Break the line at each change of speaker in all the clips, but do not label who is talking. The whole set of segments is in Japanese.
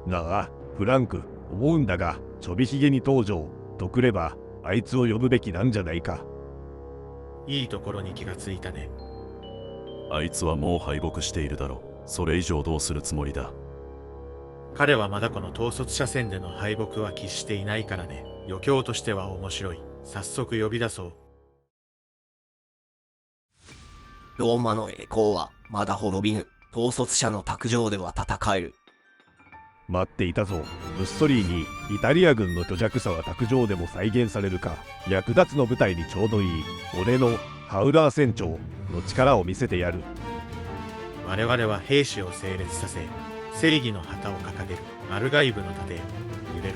なあ、フランク、思うんだが、ちょびひげに登場とくれば、あいつを呼ぶべきなんじゃないか。
いいところに気がついたね。
あいつはもう敗北しているだろう。それ以上どうするつもりだ。
彼はまだこの統率者戦での敗北は喫していないからね。余興としては面白い。早速呼び出そう。
ローマの栄光はまだ滅びぬ。統率者の卓上では戦える。
待っていたぞ。ムッソリーニ、イタリア軍の虚弱さは卓上でも再現されるか。略奪の部隊にちょうどいい。俺のハウラー船長の力を見せてやる。
我々は兵士を整列させ、正義の旗を掲げる。アルガイブの盾、揺れる。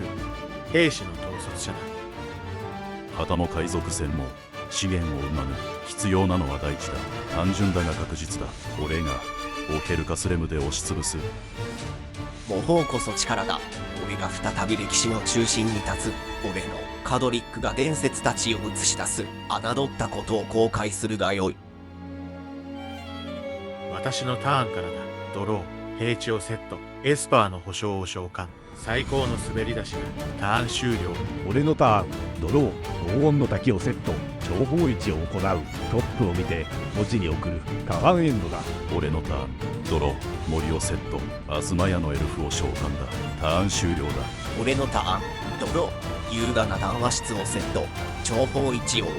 兵士の統率者だ。
旗も海賊船も資源を生まぬ。必要なのは大地だ。単純だが確実だ。俺がオケルカスレムで押しつぶす。
模倣こそ力だ。俺が再び歴史の中心に立つ。俺のカドリックが伝説たちを映し出す。侮ったことを後悔するがよい。
私のターンからだ。ドロー、平地をセット。エスパーの保証を召喚。最高の滑り出しだ。ターン終了。
俺のターン、ドロー、黄金の滝をセット。情報位置を行う。トップを見て文字に送る。カワンエンドだ。
俺のターン、ドロー、森をセット。アズマヤのエルフを召喚だ。ターン終了だ。
俺のターン、ドロー、優雅な談話室をセット。情報位置を行う。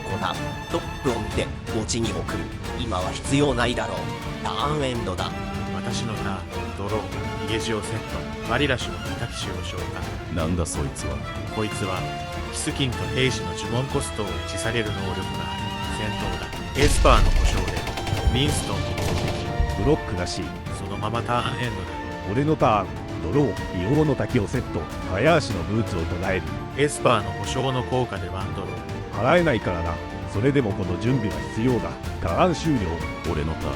トップを見て墓地に送る。今は必要ないだろう。ターンエンドだ。
私のターン、ドロー、ヒゲジをセット。バリラシュの豚騎士を召喚。
なんだそいつは。
こいつはキスキンと兵士の呪文コストを打ち下げる能力がある。戦闘だ。エスパーの保証でミンストンを攻撃。
ブロックなし。
そのままターンエンドだ。
俺のターン、ドロー、硫黄の滝をセット。早足のブーツを唱える。
エスパーの保証の効果でワンドロー。
払えないからな。それでもこの準備は必要だ。ターン終了。
俺のターン、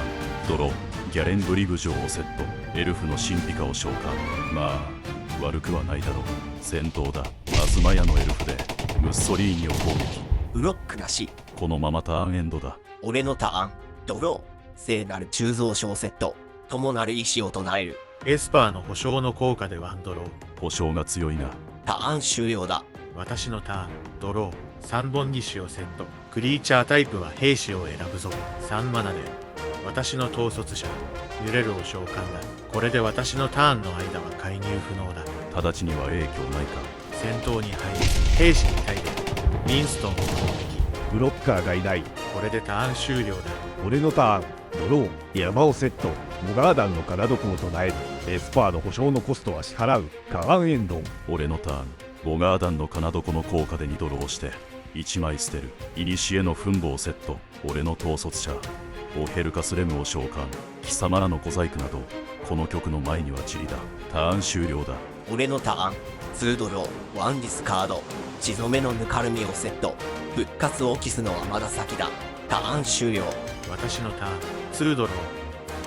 ドロー、ギャレンブリグ城をセット。エルフの神秘化を召喚。まあ悪くはないだろう。戦闘だ。アズマヤのエルフでムッソリーニを攻撃。
ブロックなし。
このままターンエンドだ。
俺のターン、ドロー、聖なる鋳造書セット。友なる意志を唱える。
エスパーの保証の効果でワンドロー。
保証が強いな。
ターン終了だ。
私のターン、ドロー、3本義手をセット。クリーチャータイプは兵士を選ぶぞ。3マナで私の統率者、揺れるを召喚だ。これで私のターンの間は介入不能だ。
直ちには影響ないか。
戦闘に入り、兵士に対でミンストンを攻撃。
ブロッカーがいない。
これでターン終了だ。
俺のターン、ドロー、山をセット。モガーダンのカナドクを唱える。エスパーの保証のコストは支払う。カワンエンド。
俺のターン、ボガーダンのカナドコの効果で2ドローして1枚捨てる。古の墳墓をセット。俺の統率者オヘルカスレムを召喚。貴様らの小細工などこの曲の前にはチリだ。ターン終了だ。
俺のターン、2ドロー、1ディスカード。血染めのぬかるみをセット。復活を期すのはまだ先だ。ターン終了。
私のターン、2ドロ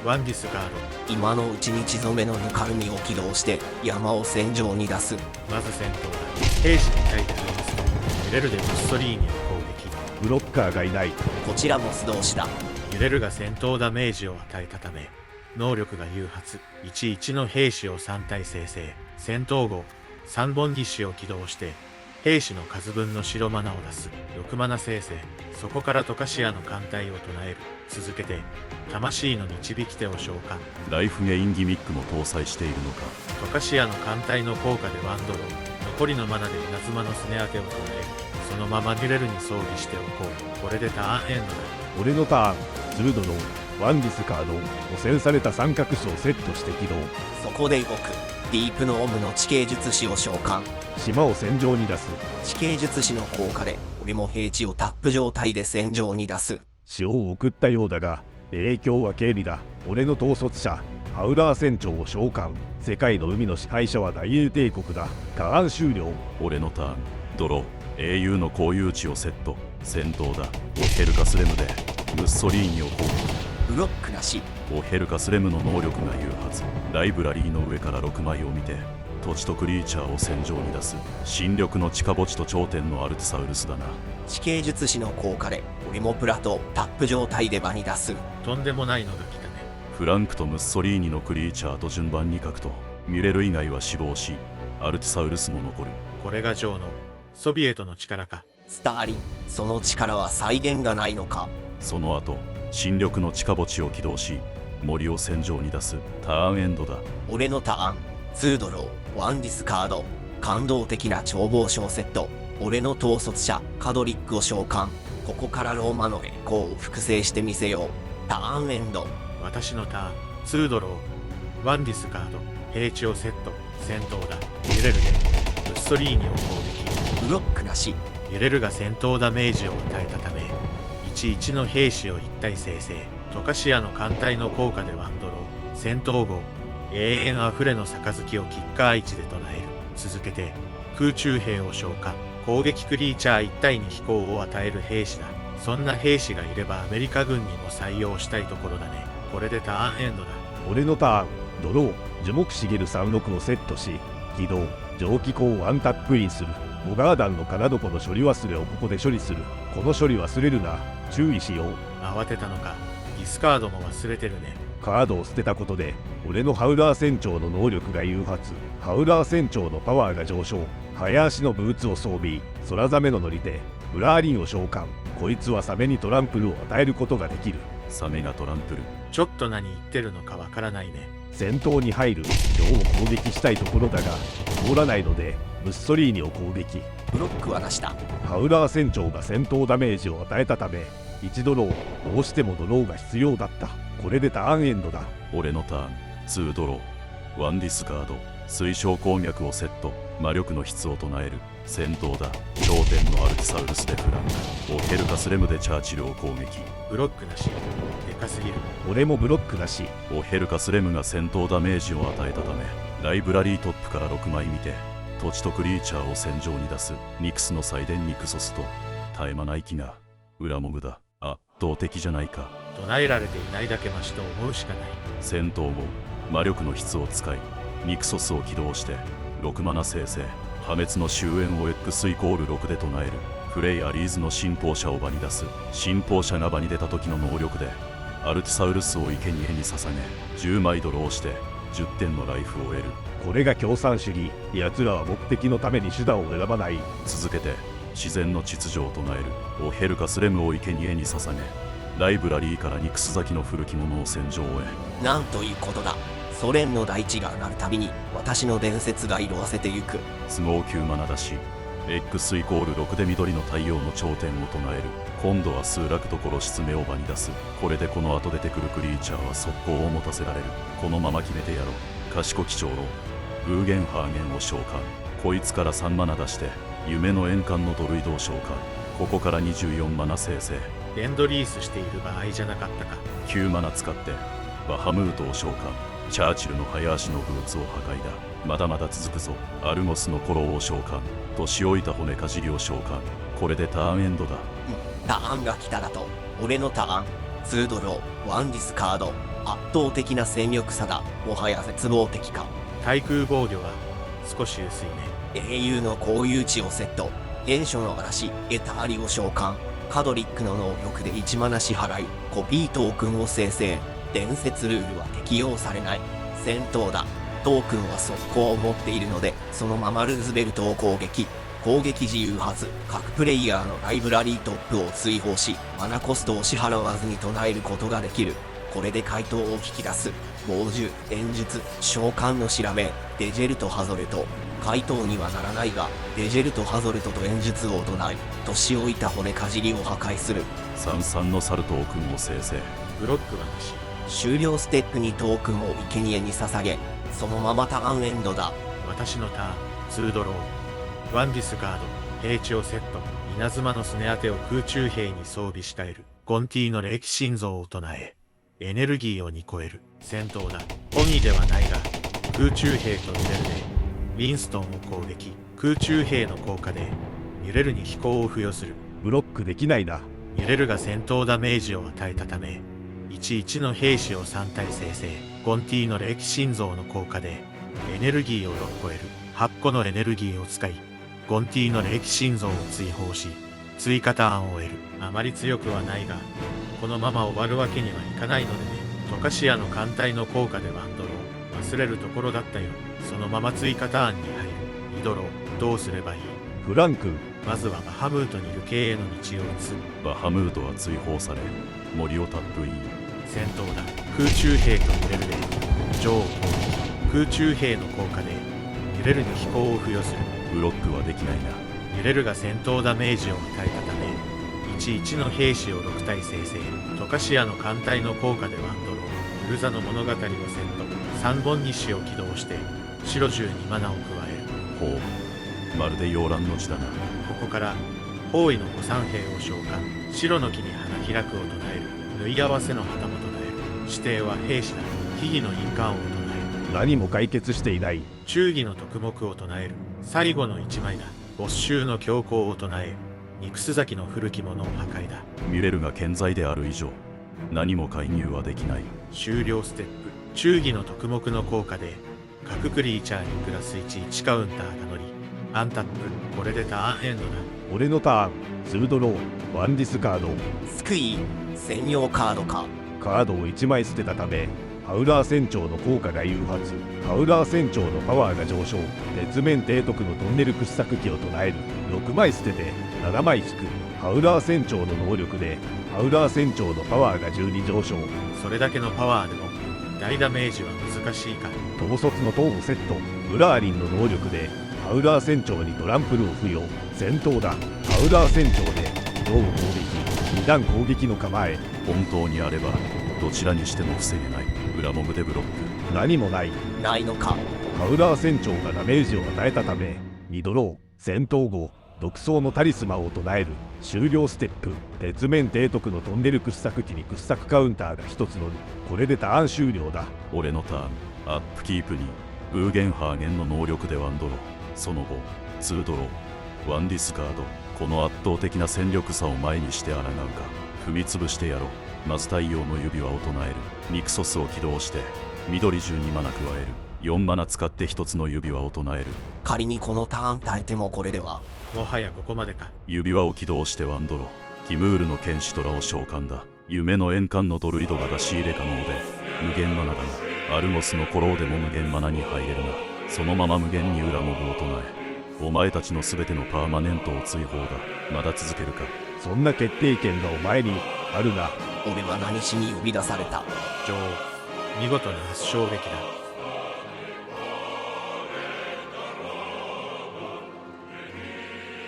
ー、1ディスカード。
今のうちに血染めのぬかるみを起動して山を戦場に出す。
まず戦闘だ。兵士に対でミンストン、揺れるでムッソリーニを攻撃。
ブロッカーがいない。
こちらも素通しだ。
揺れるが戦闘ダメージを与えたため、能力が誘発。11の兵士を3体生成。戦闘後、3本義手を起動して、兵士の数分の白マナを出す。6マナ生成。そこからトカシアの艦隊を唱える。続けて、魂の導き手を召喚。
ライフゲインギミックも搭載しているのか。
トカシアの艦隊の効果でワンドロー。残りのマナで稲妻のスネ当てを唱える。そのまま揺れるに装備しておこう。これでターンエンドだ。
俺のターン、2ドロー、1ディスカード。汚染された三角種をセットして起動。
そこで動く。ディープのオムの地形術師を召喚。
島を戦場に出す。
地形術師の効果で俺も平地をタップ状態で戦場に出す。
潮を送ったようだが影響は軽微だ。俺の統率者ハウラー船長を召喚。世界の海の支配者は大英帝国だ。ターン終了。
俺のターン、ドロー、英雄の交友地をセット。戦闘だ。オヘルカスレムでムッソリーニを攻撃。
ブロックなし。
オヘルカスレムの能力が誘発。ライブラリーの上から6枚を見て土地とクリーチャーを戦場に出す。新緑の地下墓地と頂点のアルツサウルスだな。
地形術師の効果で俺もプラとタップ状態で場に出す。
とんでもないのが来たね。
フランクとムッソリーニのクリーチャーと順番に書くとミュレル以外は死亡し、アルティサウルスも残る。
これがジョーのソビエトの力か。
スターリン、その力は際限がないのか。
その後、新緑の地下墓地を起動し、森を戦場に出すターンエンドだ。
俺のターン、2ドロー、1ディスカード。感動的な眺望小セット。俺の統率者、カドリックを召喚。ここからローマの栄光を複製してみせよう。ターンエンド。
私のターン、2ドロー、1ディスカード、平地をセット、戦闘だ。ミュレルで、ムッソリーニを攻撃。
ブロックなし。
ミュレルが戦闘ダメージを与えたため、11の兵士を一体生成。トカシアの艦隊の効果でワンドロー。戦闘後、永遠あふれの杯をキッカー位置で唱える。続けて、空中兵を召喚。攻撃クリーチャー一体に飛行を与える兵士だ。そんな兵士がいればアメリカ軍にも採用したいところだね。これでターンエンドだ。
俺のターン、ドロー、樹木しげる36をセットし、起動、蒸気口をワンタップインする。モガーダンの金床の処理忘れをここで処理する。この処理忘れるな。注意しよう。
慌てたのか。ディスカードも忘れてるね。
カードを捨てたことで、俺のハウラー船長の能力が誘発。ハウラー船長のパワーが上昇。早足のブーツを装備。空ザメの乗り手、ブラーリンを召喚。こいつはサメにトランプルを与えることができる。
サメがトランプル。
ちょっと何言ってるのかわからないね。
戦闘に入る。ジョーを攻撃したいところだが、通らないので、ムッソリーニを攻撃。
ブロックはなしだ。
ハウラー船長が戦闘ダメージを与えたため、1ドロー、どうしてもドローが必要だった。これでターンエンドだ。
俺のターン、2ドロー、1ディスカード。水晶鉱脈をセット。魔力の質を唱える。戦闘だ。頂点のアルティサウルスでフランク。オヘルカスレムでチャーチルを攻撃。
ブロックなし。でかすぎる。
俺もブロックなし。
オヘルカスレムが戦闘ダメージを与えたため、ライブラリートップから6枚見て、土地とクリーチャーを戦場に出す。ニクスの祭典ニクソスと絶え間ない気が裏モグだ。圧倒的じゃないか。
唱えられていないだけマシと思うしかない。
戦闘後、魔力の質を使い、ニクソスを起動して6マナ生成。破滅の終焉を X=6 で唱える。フレイ・アリーズの信奉者を場に出す。信奉者が場に出た時の能力でアルティサウルスを生贄に捧げ10枚ドローして10点のライフを得る。
これが共産主義。奴らは目的のために手段を選ばない。
続けて自然の秩序を唱える。オヘルカスレムを生贄に捧げライブラリーからニクス崎の古き物を戦場へ。
なんということだ。ソ連の大地が鳴るたびに私の伝説が色あせてゆく。
都合9マナだし X=6 で緑の太陽の頂点を唱える。今度は数楽と殺し爪を場に出す。これでこの後出てくるクリーチャーは速攻を持たせられる。このまま決めてやろう。賢き長老ブーゲンハーゲンを召喚。こいつから3マナ出して夢の円環のドルイドを召喚。ここから24マナ生成。
エンドリースしている場合じゃなかったか。
9マナ使ってバハムートを召喚。チャーチルの早足のブーツを破壊だ。まだまだ続くぞ。アルゴスのコロを召喚。年老いた骨かじりを召喚。これでターンエンドだ。
ターンが来ただと。俺のターン、2ドロー、1ディスカード。圧倒的な戦力差だ。もはや絶望的か。
対空防御が少し薄いね。
英雄の交友値をセット。原初の嵐、エターリを召喚。カドリックの能力で1マナ支払い。コピートークンを生成。伝説ルールは適用されない。戦闘だ。トークンは速攻を持っているので、そのままルーズベルトを攻撃。攻撃時誘発。各プレイヤーのライブラリートップを追放し、マナコストを支払わずに唱えることができる。これで回答を引き出す。猛獣、演術、召喚の調べ、デジェルト・ハゾレト。回答にはならないが、デジェルト・ハゾレトと演術を唱え、年老いた骨かじりを破壊する。
33のサルトークンを生成。
ブロックはなし。
終了ステップにトークンを生贄に捧げ、そのままターンエンドだ。
私のターン、2ドロー、1ディスカード、平地をセット。稲妻のすね当てを空中兵に装備し替える。ゴンティーの霊気心臓を唱え、エネルギーを2超える。戦闘だ。鬼ではないが、空中兵とミュレルで、ウィンストンを攻撃。空中兵の効果で、ミュレルに飛行を付与する。
ブロックできないな。
ミュレルが戦闘ダメージを与えたため、11の兵士を3体生成。ゴンティーの霊気心臓の効果で、エネルギーを6超える。8個のエネルギーを使い、ゴンティーの霊気心臓を追放し、追加ターンを得る。あまり強くはないが、このまま終わるわけにはいかないのでね。トカシアの艦隊の効果でワンドロー。忘れるところだったよ。そのまま追加ターンに入る。ニドロどうすればいい？
フランク、
まずはバハムートにいる経営の道を移す。
バハムートは追放され森をタップイン。
戦闘だ。空中兵と揺れるで女王攻撃。空中兵の効果で揺れるに飛行を付与する。
ブロックはできないな。
揺れるが戦闘ダメージを与えたため11の兵士を6体生成。トカシアの艦隊の効果でワンドロー。ウルザの物語をセット。3本西を起動して白12マナを加える。
ほう、まるで洋蘭の地だな。
ここから包囲の御三兵を召喚。白の木に花開くを唱える。縫い合わせの旗も唱える。指定は兵士だ。秘儀の印鑑を唱える。
何も解決していない。
忠義の徳目を唱える。最後の一枚だ。没収の強行を唱え、肉須崎の古きものを破壊だ。
ミレルが健在である以上何も介入はできない。
終了ステップ。忠義の徳目の効果で各クリーチャーにプラス11カウンターが乗りアンタップ。これでターンエンドだ。
俺のターン、2ドロー、ワンディスカード。
スクイ専用カードか。
カードを1枚捨てたため、ハウラー船長の効果が誘発。ハウラー船長のパワーが上昇。月面提督のトンネル掘削機を唱える。6枚捨てて7枚引く。ハウラー船長の能力でハウラー船長のパワーが12上昇。
それだけのパワーでも大ダメージは難しいか。
統率の塔をセット。ブラーリンの能力でハウラー船長にトランプルを付与。戦闘だ。ハウラー船長で移動攻撃。2段攻撃の構え。
本当にあればどちらにしても防げない。裏モブでブロック。
何もない。
ないのか。
ハウラー船長がダメージを与えたため2ドロー。戦闘後独走のタリスマンを唱える。終了ステップ。月面提督のトンネル掘削機に掘削カウンターが1つ乗る。これでターン終了だ。
俺のターン。アップキープにブーゲンハーゲンの能力でワンドロー。その後2ドロー、ワンディスカード。この圧倒的な戦力差を前にして抗うか。踏み潰してやろう。まず太陽の指輪を唱える。ニクソスを起動して緑12マナ加える。4マナ使って1つの指輪を唱える。
仮にこのターン耐えてもこれでは。
もはやここまでか。
指輪を起動してワンドロー。キムールの剣士トラを召喚だ。夢の円環のドルイドが出し入れ可能で無限マナだな。アルゴスの古老でも無限マナに入れるな。そのまま無限に裏モブを唱え、お前たちの全てのパーマネントを追放だ。まだ続けるか。
そんな決定権がお前にあるな。
俺は何しに呼び出された。
女王見事な圧勝劇だ。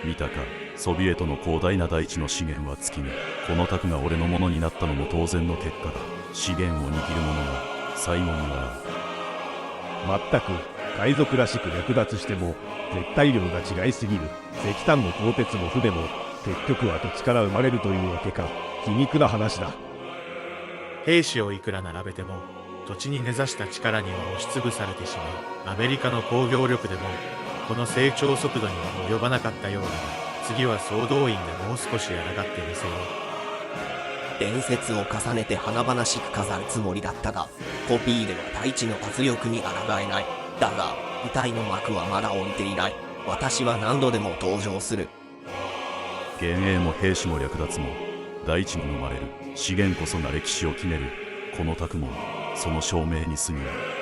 見たか。ソビエトの広大な大地の資源は尽きぬ。この卓が俺のものになったのも当然の結果だ。資源を握る者が最後には
全く海賊らしく略奪しても絶対量が違いすぎる。石炭も鋼鉄も船も結局は土地から生まれるというわけか。皮肉な話だ。
兵士をいくら並べても土地に根ざした力には押しつぶされてしまう。アメリカの工業力でもこの成長速度には及ばなかったようだが、次は総動員でもう少し抗ってみせよう。
伝説を重ねて華々しく飾るつもりだったが、コピーでは大地の圧力に抗えない。だが舞台の幕はまだ降りていない。私は何度でも登場する。
幻影も兵士も略奪も大地も生まれる。資源こそが歴史を決める。この卓もその証明に過ぎない。